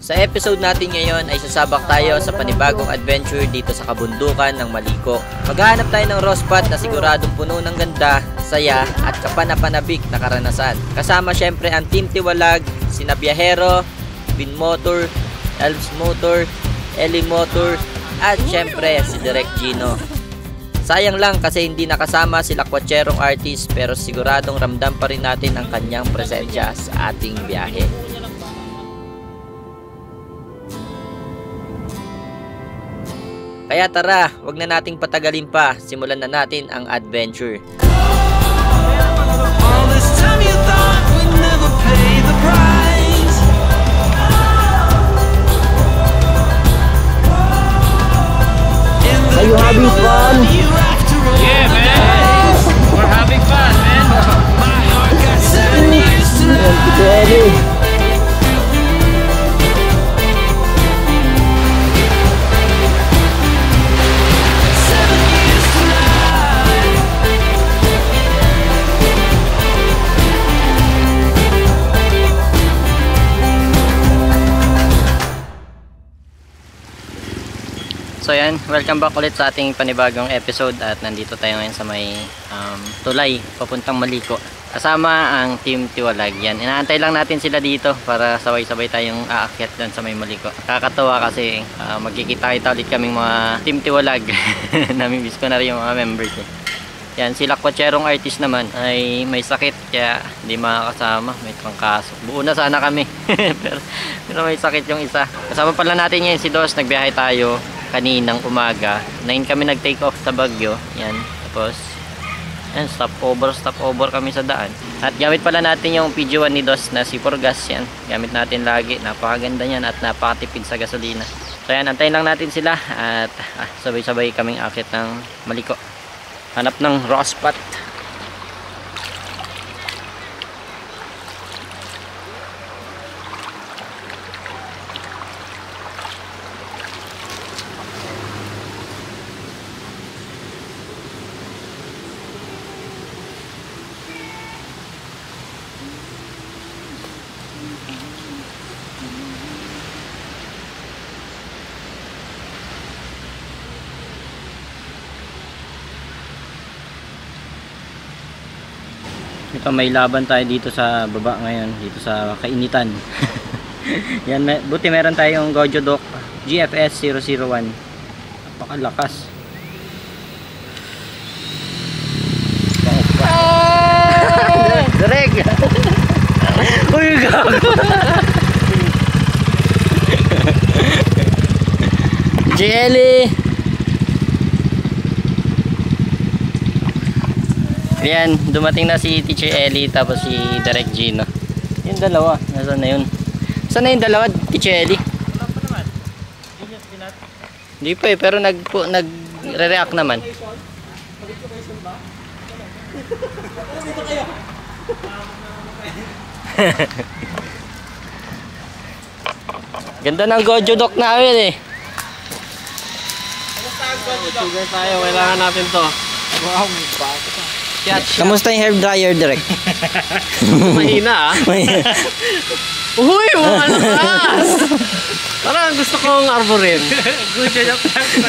Sa episode natin ngayon ay sasabak tayo sa panibagong adventure dito sa kabundukan ng Maliko. Maghahanap tayo ng raw spot na siguradong puno ng ganda, saya at kapanapanabik na karanasan. Kasama syempre ang Team Tiwalag, sina Biyahero, Bin Motor, Elves Motor, Eli Motor at syempre si Direk Gino. Sayang lang kasi hindi nakasama sila kwatserong artist pero siguradong ramdam pa rin natin ang kanyang presensya sa ating biyahe. Kaya tara, wag na nating patagalin pa, simulan na natin ang adventure. Are you having fun? Yeah, man. We're having fun, man. My heart got 7 years to live. So yan, welcome back ulit sa ating panibagong episode at nandito tayo ngayon sa may tulay papuntang Maliko. Kasama ang Team Tiwalag. Yan, inaantay lang natin sila dito para sabay-sabay tayong aakyat doon sa may Maliko. Kakatawa kasi magkikita-kita ulit kaming mga Team Tiwalag. Namimiss ko na rin yung mga members eh. Yan, sila kwatserong artist naman ay may sakit kaya hindi makakasama, may trangkaso. Buo na sana kami pero may sakit yung isa. Kasama pala natin ngayon si Dos, nagbiyahe tayo kaninang umaga. 9 kami nag-take off sa Baguio. Yan. Tapos, yan, stop over kami sa daan. At gamit pala natin yung PG1 ni Dos na si Porgas. Yan. Gamit natin lagi. Napakaganda niyan at napakatipid sa gasolina. So yan, antayin lang natin sila at sabay-sabay kaming akit ng Maliko. Hanap ng raw spot. Ito, may laban tayo dito sa baba ngayon, dito sa kainitan. Yan, buti meron tayong Gojo Dock GFS 001. Napakalakas. Direk! Uy, gago! Jelly! Yan, dumating na si Teacher Ellie tapos si Direk Gino. Yung dalawa, nasaan na yun? Saan na yung dalawa, Teacher Ellie? Wala pa naman. Hindi pa eh, pero nagre-react naman. Ganda ng Gojo Dock namin eh. Sugar tayo, kailangan natin to. Wow, Kamusta yung hair dryer, Direk? mahina ah. Uy, malakas! Parang gusto kong arborin.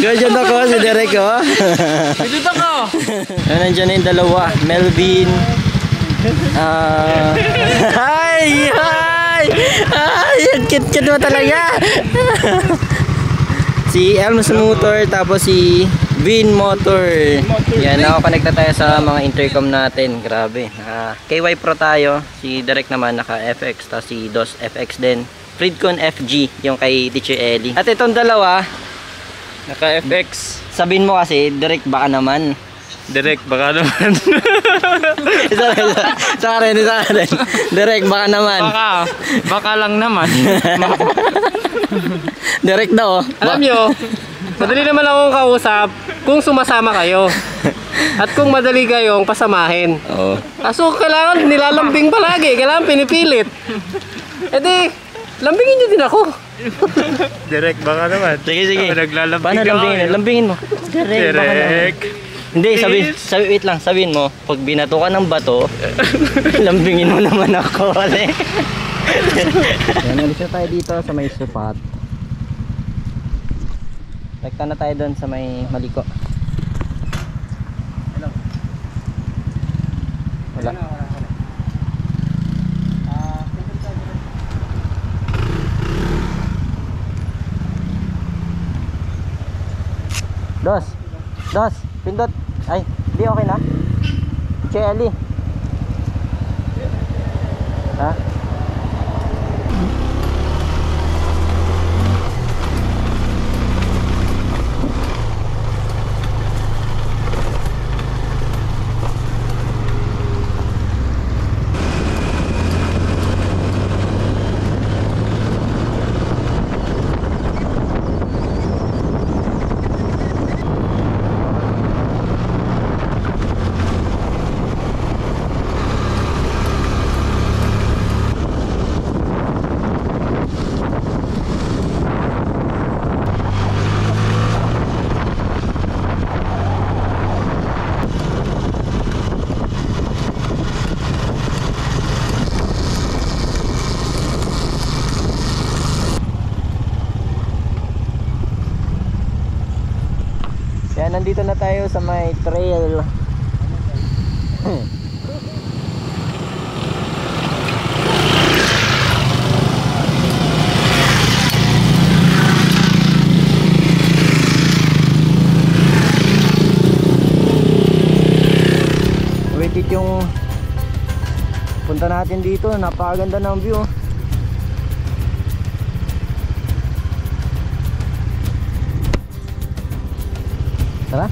Gojo Dock ko si Direk oh. Dito ako! Nandiyan na yung dalawa, Melvin. Hi! Ang kit-kit mo talaga. Si Elves Motor, tapos si Bin Motor. Yan, nakakonect na tayo sa mga intercom natin. Grabe. KY Pro tayo. Si Direk naman naka FX, tapos si Dos FX din. Freedcon FG, yung kay Teacher Ellie. At itong dalawa, Naka FX. sabihin mo kasi, Direk baka naman. Direct, baka naman. Isa rin. Direk baka naman. Baka lang naman. Direk daw. Alam nyo, madali naman akong kausap kung sumasama kayo. At kung madali kayong pasamahin. Oo. Kaso kailangan nilalambing palagi. Kailangan pinipilit. E di, lambingin nyo din ako. Direct baka naman. Sige. Naglalambing Paano lambingin? Lambingin mo. Direk. Baka naman. Direct. Hindi, wait lang, sabihin mo, pag binato ka ng bato, lambingin mo naman ako, Yan, alis na tayo dito sa may supat. Rekta na tayo doon sa may Maliko. Wala. Dos, pindot. Ay, di okay na. Chelly. Ha? Nandito na tayo sa may trail. Worth it yung punta natin dito. Napakaganda ng view. Tara.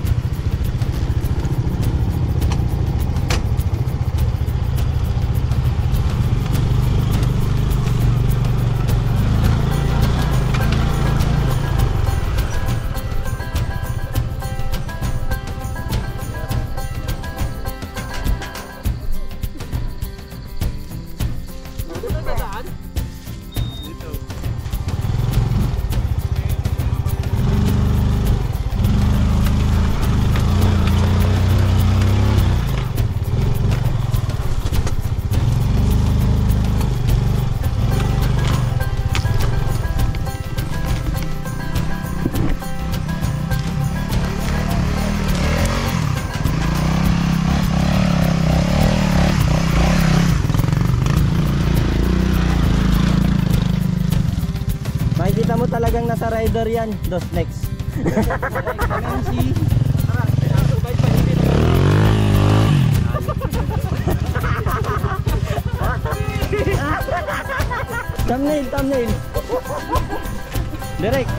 Makikita mo talagang nasa rider yan. Dos next. Thumbnail. Direct.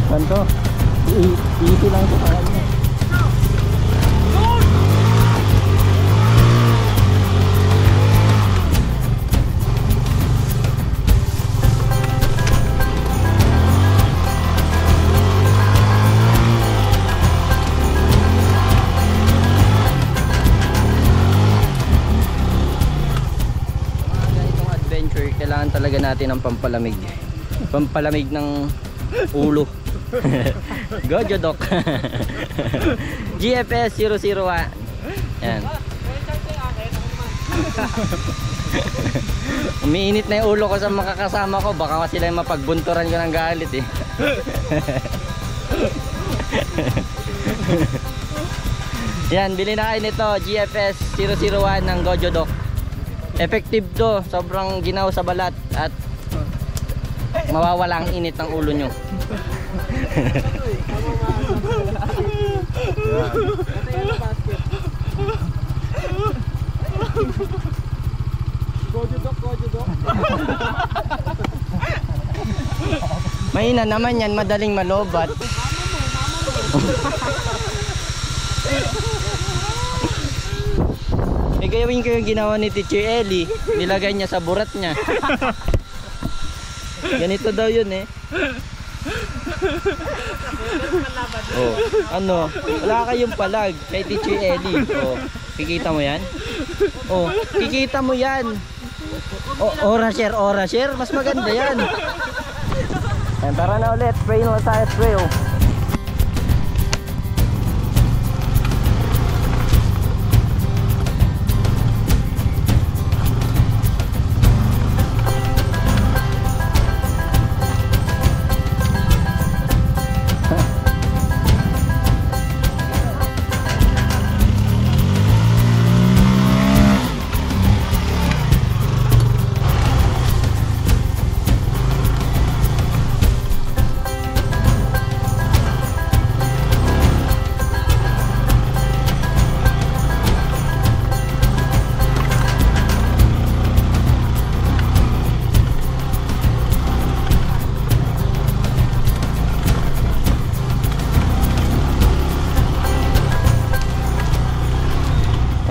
Ganto. Easy lang sa kanya. Ganitong adventure, kailangan talaga natin ng pampalamig. Pampalamig ng ulo. Gojo Doc. GFS 001. Yan. Umiinit na yung ulo ko sa makakasama ko. Baka sila yung mapagbunturan ko ng galit eh. Yan, bili na kayo nito. GFS 001 ng Gojo Doc. Effective to. Sobrang ginaw sa balat at mawawala ang init ng ulo nyo. Mahina naman yan, madaling malobat. Gawin ko yung ginawa ni Teacher Ellie. Nilagay niya sa burat niya. Ganito daw yun eh. Oh, ano? Wala kayong palag kay Teacher Ellie. Oh, kikita mo yan? Oh, kikita mo yan. Oh, ora share. Mas maganda yan. Ayan, tara na ulit. Spray na tayo, spray oh.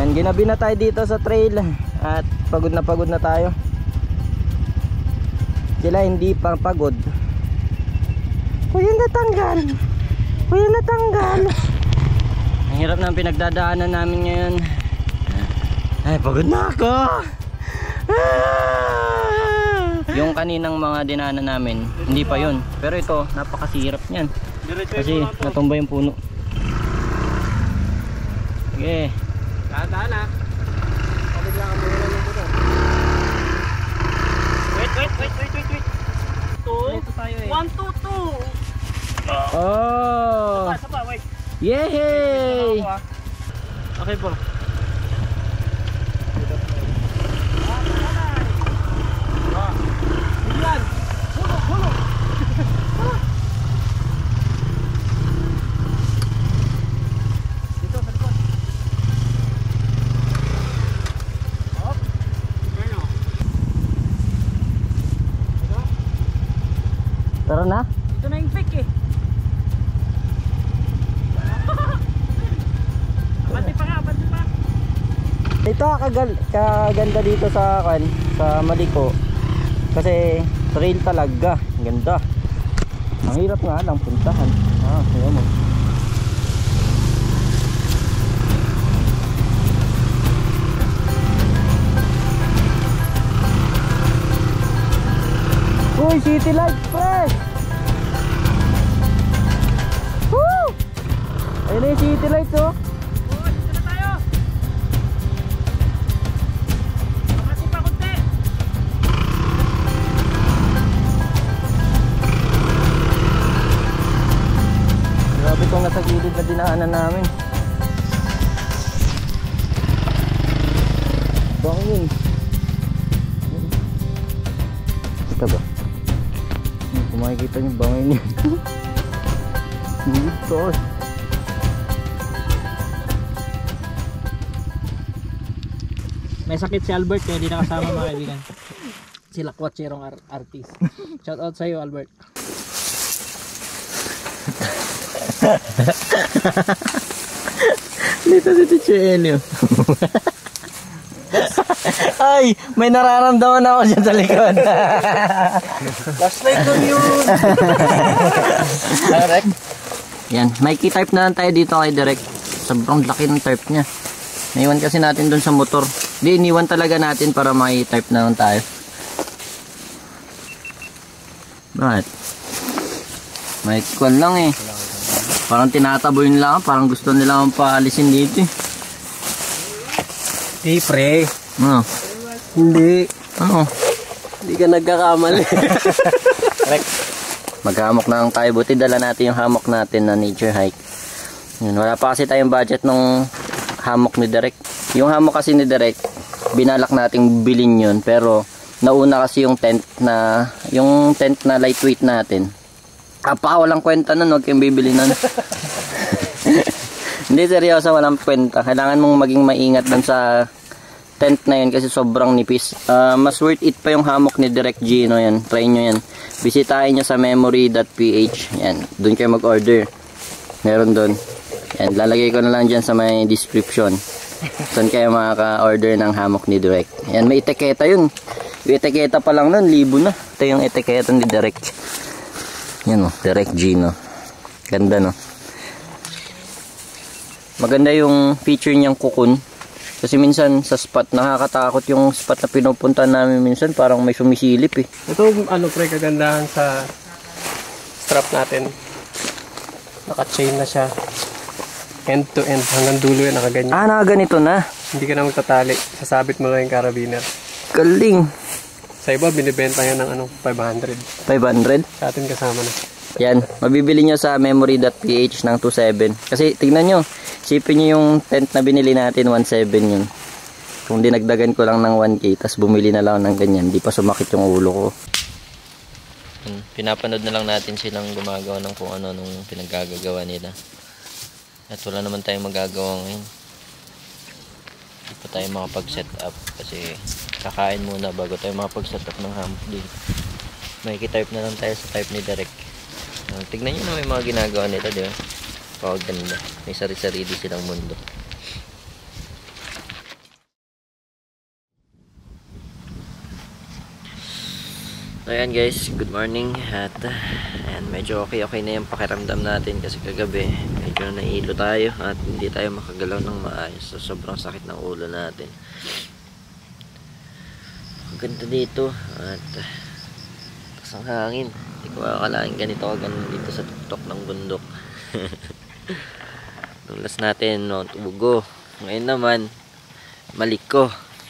Ginabi na tayo dito sa trail at pagod na tayo. Sila hindi pang pagod. Kuya natanggal. Kuya natanggal. Ang hirap ng pinagdadaanan namin ngayon. Ay, pagod na ako. Yung kaninang mga dinaanan namin, hindi pa yun. Pero ito, napakasirap niyan. Kasi natumba yung puno. Sige. Daan na. Pagod lang ang muna ng motor. Wait. 1, 2, 2. Oh! Sapa, wait. Yay! Okay po. Yan! Hulog! Tara na. Ito na yung fake eh. Abante pa. Ito kaganda dito sa Maliko. Kasi trail talaga. Ganda. Ang hirap nga lang puntahan. Ayan mo. Uy, city lights fresh! Woo! Ayun na yung city lights oh. Oo, dito na tayo. Makati pa konti. Grabe itong nasa gilid na dinaanan namin. Bangin. Ito ba? Kung makikita nyo bangin yun. Dito. May sakit si Albert kaya di nakasama mga kaibigan. Sila kwatserong artist. Shout out sa iyo, Albert. Dito si Tichuenyo. Ay, may nararamdaman ako dyan sa likod. Flashlight ko yun! Direct. Yan, may key type na lang tayo dito kay Direct. Sobrang laki ng type niya. Naiwan kasi natin dun sa motor. Di, iniwan talaga natin para may type na lang tayo. Bakit? May kwan lang eh. Parang tinataboy nila, parang gusto nila akong paalisin dito eh. Di pre. Ano? Hindi. Ano? Hindi ka nagkakamali. Maghamok na lang tayo. Buti dala natin yung hammock natin na nature hike. Yun, wala pa kasi tayong budget nung hammock ni Direk. Yung hammock kasi ni Direk, binalak nating bilhin yun. Pero nauna kasi yung tent na lightweight natin. Walang kwenta nun. Huwag kayong bibili nun. Hindi, seryoso, walang kwenta. Kailangan mong maging maingat dun sa tent na yun kasi sobrang nipis. Mas worth it pa yung hammock ni Direk Gino yan. Try nyo yan. Bisitahin nyo sa memory.ph. Yan, dun kayo mag-order. Meron dun. Yan, lalagay ko na lang dyan sa may description. Saan kayo makaka-order ng hammock ni Direk. Yan, may etiketa yun. Yung etiketa pa lang nun, 1,000 na. Ito yung etiketa ni Direk. Yan o, Direk Gino. Ganda no. Maganda yung feature niyang kukun. Kasi minsan sa spot, nakakatakot yung spot na pinupunta namin minsan. Parang may sumisilip eh. Ito ano pre, kagandahan sa strap natin. Naka-chain na siya. End to end. Hanggang dulo yan, nakaganyan. Ah, nakaganito na. Hindi ka na magtatali. Sasabit mo lang yung carabiner. Galing. Sa iba, binibenta yan ng 500. 500? Sa atin kasama na. Yan, mabibili nyo sa memory.ph ng 27. Kasi tignan nyo, sipin nyo yung tent na binili natin, 1.7 yun. Kung dinagdagan ko lang ng 1K, tas bumili na lang ng ganyan, di pa sumakit yung ulo ko. Pinapanood na lang natin silang gumagawa ng kung ano nung pinaggagawa nila. At wala naman tayong magagawa ngayon. Hindi pa tayo makapag-set up kasi kakain muna bago tayo makapag-set up ng hammock din. Makiki-type na lang tayo sa type ni Derek. Tignan nyo na may mga ginagawa nila, di ba? Paganda. May sari-sarili silang mundo. So ayan guys, good morning. At ayan, medyo okay na yung pakiramdam natin kasi kagabi medyo nailo tayo at hindi tayo makagalaw ng maayos. So sobrang sakit ng ulo natin. Maganda dito at ang hangin. Hindi ko akalain ganito kaganda dito sa tuktok ng bundok. Tulas natin, Mount Ugo. Ngayon naman, Maliko.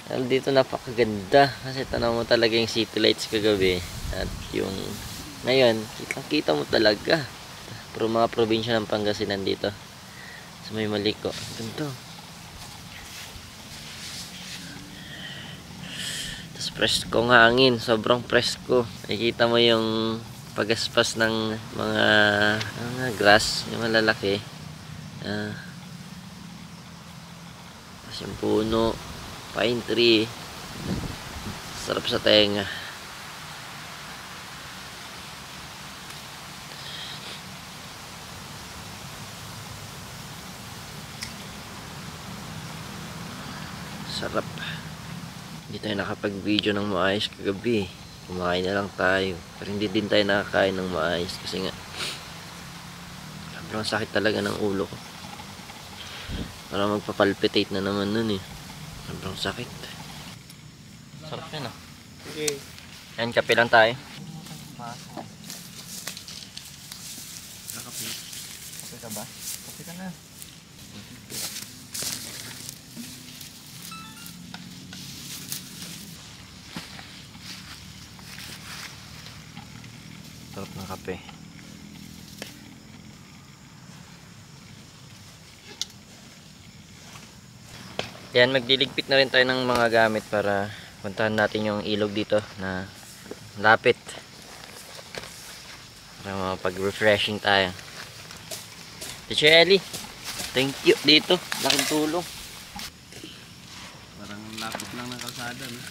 Dito napakaganda kasi tanaw mo talaga yung city lights kagabi at yung ngayon kita mo talaga pero mga probinsya ng Pangasinan dito sa may Maliko. Ganito. Tapos preskong hangin, sobrang presko. Nakikita mo yung pagaspas ng mga grass, yung malalaki. Tapos yung puno, pine tree, sarap sa tenga. Sarap. Hindi tayo nakapag-video ng maayos kagabi. Kumain na lang tayo. Pero hindi din tayo nakakain ng maayos kasi nga sobrang sakit talaga ng ulo ko. Para magpapalpitate na naman nun eh. Sobrang sakit. Sarap yan ah. Okay. Yan, kape lang tayo. Kape ka ba? Kape ka na. Sarap ng kape. Yan, magliligpit na rin tayo ng mga gamit para puntahan natin yung ilog dito na lapit. Para mapag-refreshing tayo. Teacher Ellie, thank you dito. Laking tulong. Parang lapit lang ng kalsada, no?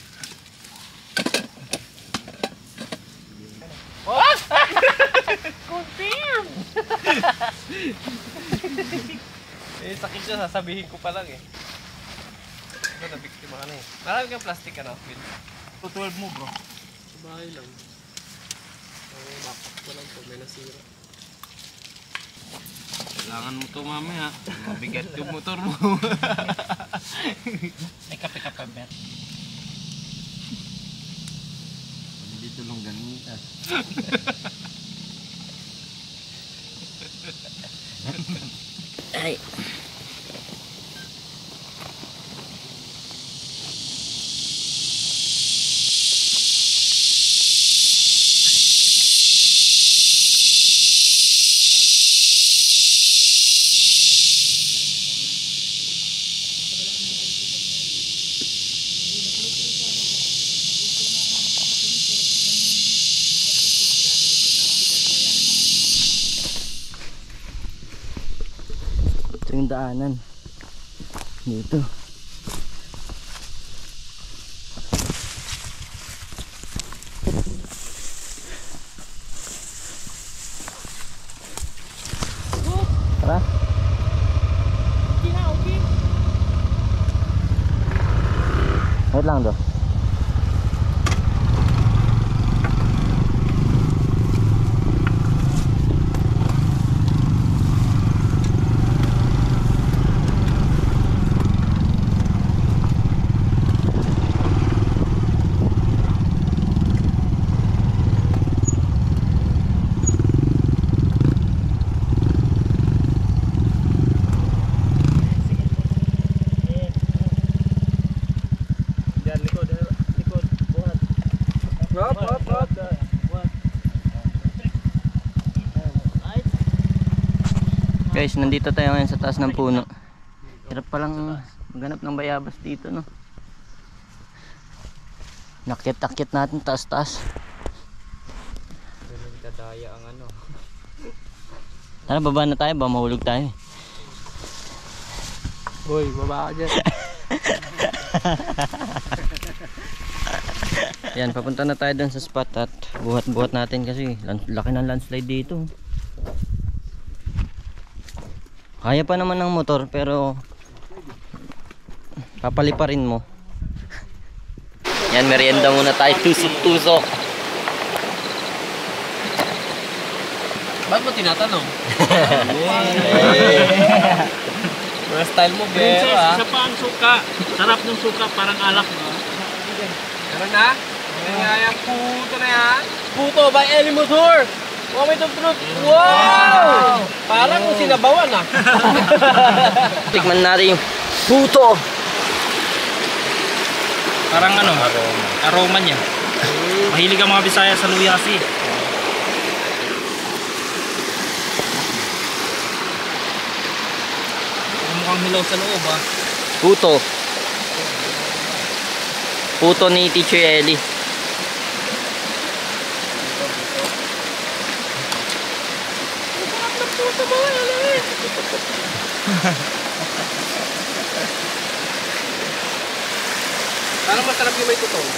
Confirm! Sakit siya, sasabihin ko pa lang eh. Nabiktima ka na eh. Marami kang plastic ano, Phil? 212 mo bro. Sa bahay lang. Backpack ko lang pag may nasira. Kailangan mo ito mamaya. Mabigat yung motor mo. May kape-kape bet. Dito lang ganita. Ay. Ito yung daanan dito. Tara. Wait lang do. Guys, nandito tayo ngayon sa taas ng puno. Hirap palang maghanap ng bayabas dito, no? Nakit-akit natin taas-taas. Nagdadaya ang ano. Tara, baba na tayo, ba mahulog tayo. Boy, baba ka dyan. Yan, papunta na tayo dun sa spot at buhat-buhat natin kasi laki ng landslide dito. Kaya pa naman ng motor pero papaliparin mo. Yan, merienda muna tayo, tusok-tusok. Ba't mo tinatanong? Mga style mo, Princess, bero ah. isa pa ang suka. Sarap ng suka, parang alak, no? Meron na? Ngayang puto na yan. Puto by Eli Motor. Moment of truth. Wow! Parang sinabawan ah. Tikman natin yung puto. Parang ano? Aroma niya. Mahilig ang mga Bisaya sa luya kasi. Mukhang hilaw sa loob ah. Puto. Puto ni Teacher Ellie. Parang masarap yung may tutong.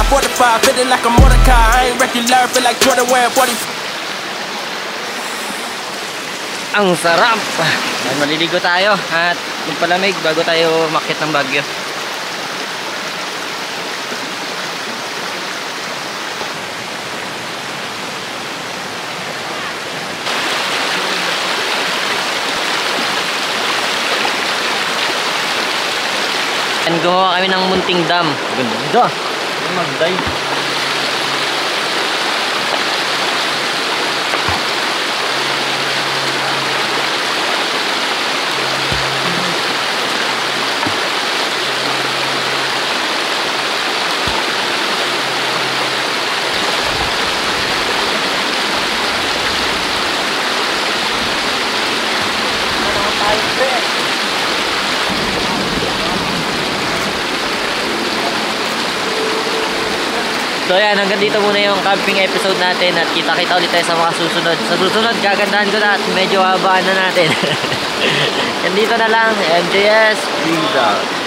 Mortified, feeling like a Mordecai. I ain't regular, feel like Jordan wearing 40. Ang sarap! Yan, maliligo tayo at magpalamig bago tayo umakyat ng Baguio. And gumawa kami ng munting dam. Ganda! Magday! So yan, hanggang dito muna yung camping episode natin at kita-kita ulit tayo sa mga susunod. Sa susunod, gagandahan ko na at medyo habaan na natin. Yan dito na lang, MJS, peace out.